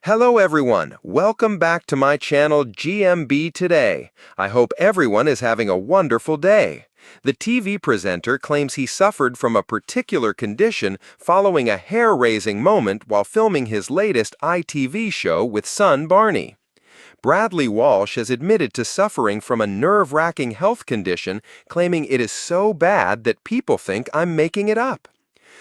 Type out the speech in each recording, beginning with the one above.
Hello everyone, welcome back to my channel GMB Today. I hope everyone is having a wonderful day. The TV presenter claims he suffered from a particular condition following a hair-raising moment while filming his latest ITV show with son Barney. Bradley Walsh has admitted to suffering from a nerve-wracking health condition, claiming it is so bad that people think I'm making it up.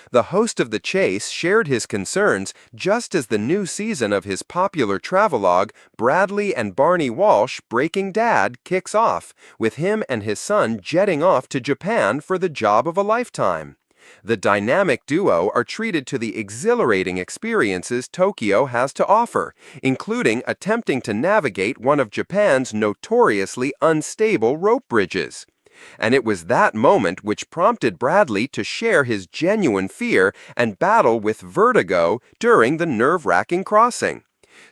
The host of The Chase shared his concerns just as the new season of his popular travelogue, Bradley and Barney Walsh Breaking Dad, kicks off, with him and his son jetting off to Japan for the job of a lifetime. The dynamic duo are treated to the exhilarating experiences Tokyo has to offer, including attempting to navigate one of Japan's notoriously unstable rope bridges. And it was that moment which prompted Bradley to share his genuine fear and battle with vertigo during the nerve-wracking crossing.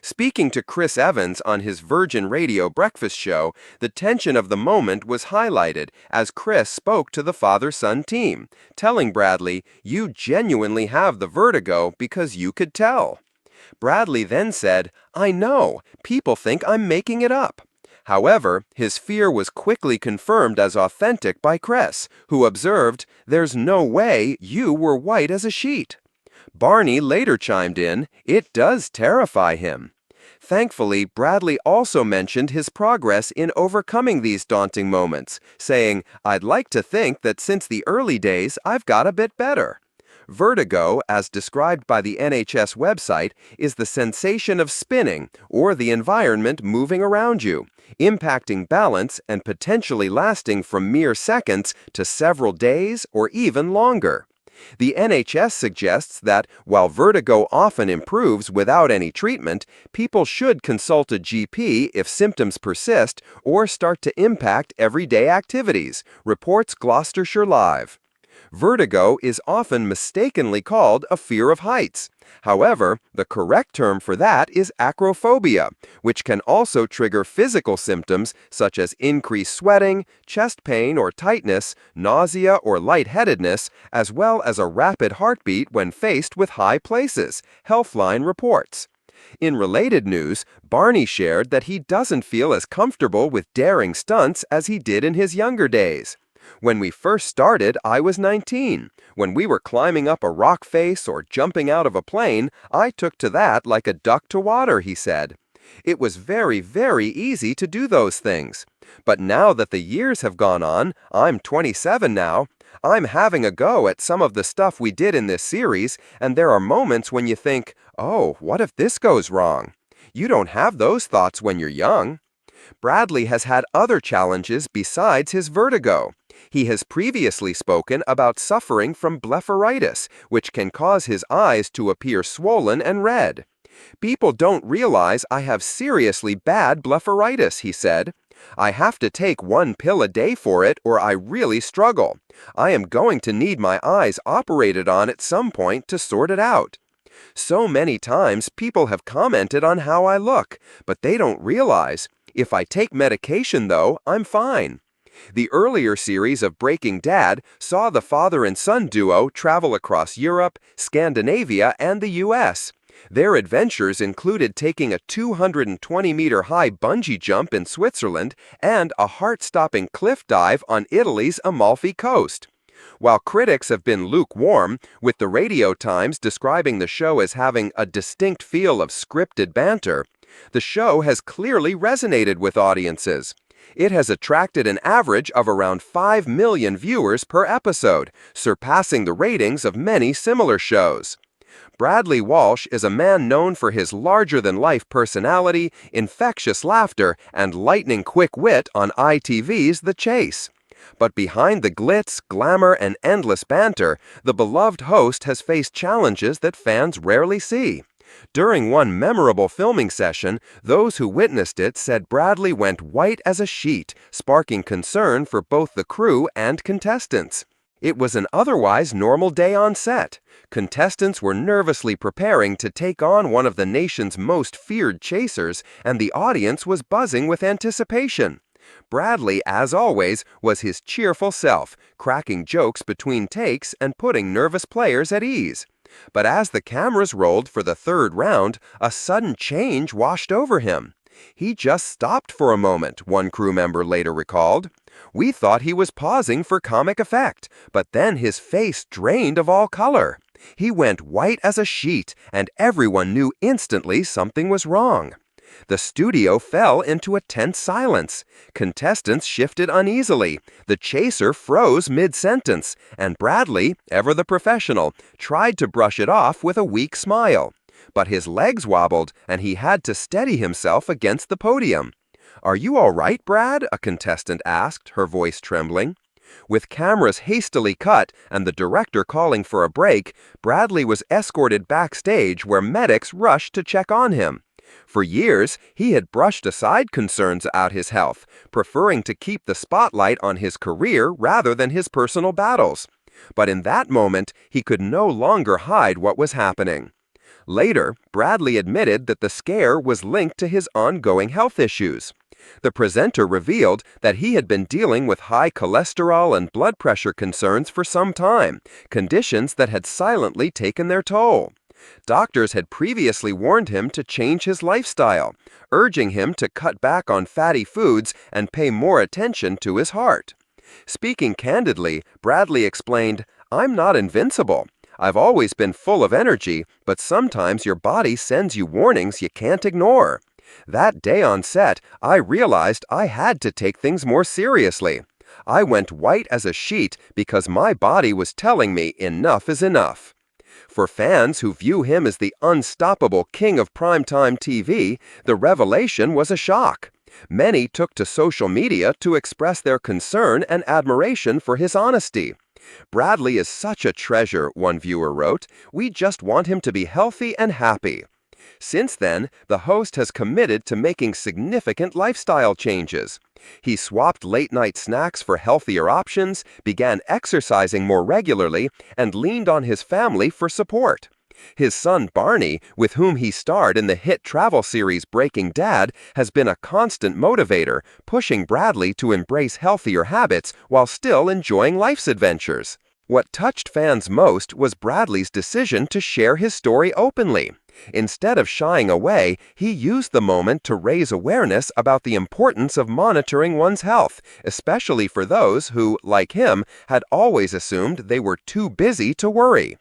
Speaking to Chris Evans on his Virgin Radio breakfast show, the tension of the moment was highlighted as Chris spoke to the father-son team, telling Bradley, "You genuinely have the vertigo because you could tell." Bradley then said, "I know, people think I'm making it up." However, his fear was quickly confirmed as authentic by Chris, who observed, "There's no way you were white as a sheet." Barney later chimed in, "It does terrify him." Thankfully, Bradley also mentioned his progress in overcoming these daunting moments, saying, "I'd like to think that since the early days, I've got a bit better." Vertigo, as described by the NHS website, is the sensation of spinning or the environment moving around you, impacting balance and potentially lasting from mere seconds to several days or even longer. The NHS suggests that, while vertigo often improves without any treatment, people should consult a GP if symptoms persist or start to impact everyday activities, reports Gloucestershire Live. Vertigo is often mistakenly called a fear of heights. However, the correct term for that is acrophobia, which can also trigger physical symptoms such as increased sweating, chest pain or tightness, nausea or lightheadedness, as well as a rapid heartbeat when faced with high places, Healthline reports. In related news, Barney shared that he doesn't feel as comfortable with daring stunts as he did in his younger days. "When we first started, I was 19. When we were climbing up a rock face or jumping out of a plane, I took to that like a duck to water," he said. "It was very, very easy to do those things. But now that the years have gone on, I'm 27 now, I'm having a go at some of the stuff we did in this series, and there are moments when you think, oh, what if this goes wrong? You don't have those thoughts when you're young." Bradley has had other challenges besides his vertigo. He has previously spoken about suffering from blepharitis, which can cause his eyes to appear swollen and red. "People don't realize I have seriously bad blepharitis," he said. "I have to take one pill a day for it or I really struggle. I am going to need my eyes operated on at some point to sort it out." So many times people have commented on how I look, but they don't realize, if I take medication though, I'm fine. The earlier series of Breaking Dad saw the father and son duo travel across Europe, Scandinavia, and the US. Their adventures included taking a 220-meter-high bungee jump in Switzerland and a heart-stopping cliff dive on Italy's Amalfi Coast. While critics have been lukewarm, with the Radio Times describing the show as having a distinct feel of scripted banter, the show has clearly resonated with audiences. It has attracted an average of around 5 million viewers per episode, surpassing the ratings of many similar shows. Bradley Walsh is a man known for his larger-than-life personality, infectious laughter, and lightning-quick wit on ITV's The Chase. But behind the glitz, glamour, and endless banter, the beloved host has faced challenges that fans rarely see. During one memorable filming session, those who witnessed it said Bradley went white as a sheet, sparking concern for both the crew and contestants. It was an otherwise normal day on set. Contestants were nervously preparing to take on one of the nation's most feared chasers, and the audience was buzzing with anticipation. Bradley, as always, was his cheerful self, cracking jokes between takes and putting nervous players at ease. But as the cameras rolled for the third round, a sudden change washed over him. He just stopped for a moment, one crew member later recalled. We thought he was pausing for comic effect, but then his face drained of all color. He went white as a sheet, and everyone knew instantly something was wrong. The studio fell into a tense silence. Contestants shifted uneasily. The chaser froze mid-sentence, and Bradley, ever the professional, tried to brush it off with a weak smile. But his legs wobbled, and he had to steady himself against the podium. "Are you all right, Brad?" a contestant asked, her voice trembling. With cameras hastily cut and the director calling for a break, Bradley was escorted backstage where medics rushed to check on him. For years, he had brushed aside concerns about his health, preferring to keep the spotlight on his career rather than his personal battles. But in that moment, he could no longer hide what was happening. Later, Bradley admitted that the scare was linked to his ongoing health issues. The presenter revealed that he had been dealing with high cholesterol and blood pressure concerns for some time, conditions that had silently taken their toll. Doctors had previously warned him to change his lifestyle, urging him to cut back on fatty foods and pay more attention to his heart. Speaking candidly, Bradley explained, "I'm not invincible. I've always been full of energy, but sometimes your body sends you warnings you can't ignore. That day on set, I realized I had to take things more seriously. I went white as a sheet because my body was telling me enough is enough." For fans who view him as the unstoppable king of primetime TV, the revelation was a shock. Many took to social media to express their concern and admiration for his honesty. "Bradley is such a treasure," one viewer wrote. "We just want him to be healthy and happy." Since then, the host has committed to making significant lifestyle changes. He swapped late-night snacks for healthier options, began exercising more regularly, and leaned on his family for support. His son Barney, with whom he starred in the hit travel series Breaking Dad, has been a constant motivator, pushing Bradley to embrace healthier habits while still enjoying life's adventures. What touched fans most was Bradley's decision to share his story openly. Instead of shying away, he used the moment to raise awareness about the importance of monitoring one's health, especially for those who, like him, had always assumed they were too busy to worry.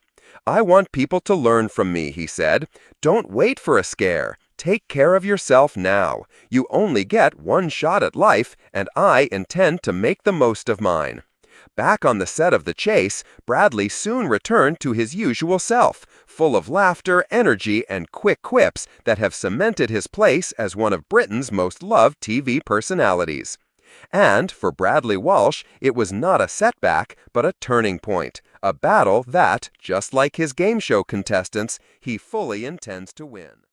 "I want people to learn from me," he said. "Don't wait for a scare. Take care of yourself now. You only get one shot at life, and I intend to make the most of mine." Back on the set of The Chase, Bradley soon returned to his usual self, full of laughter, energy, and quick quips that have cemented his place as one of Britain's most loved TV personalities. And for Bradley Walsh, it was not a setback, but a turning point, a battle that, just like his game show contestants, he fully intends to win.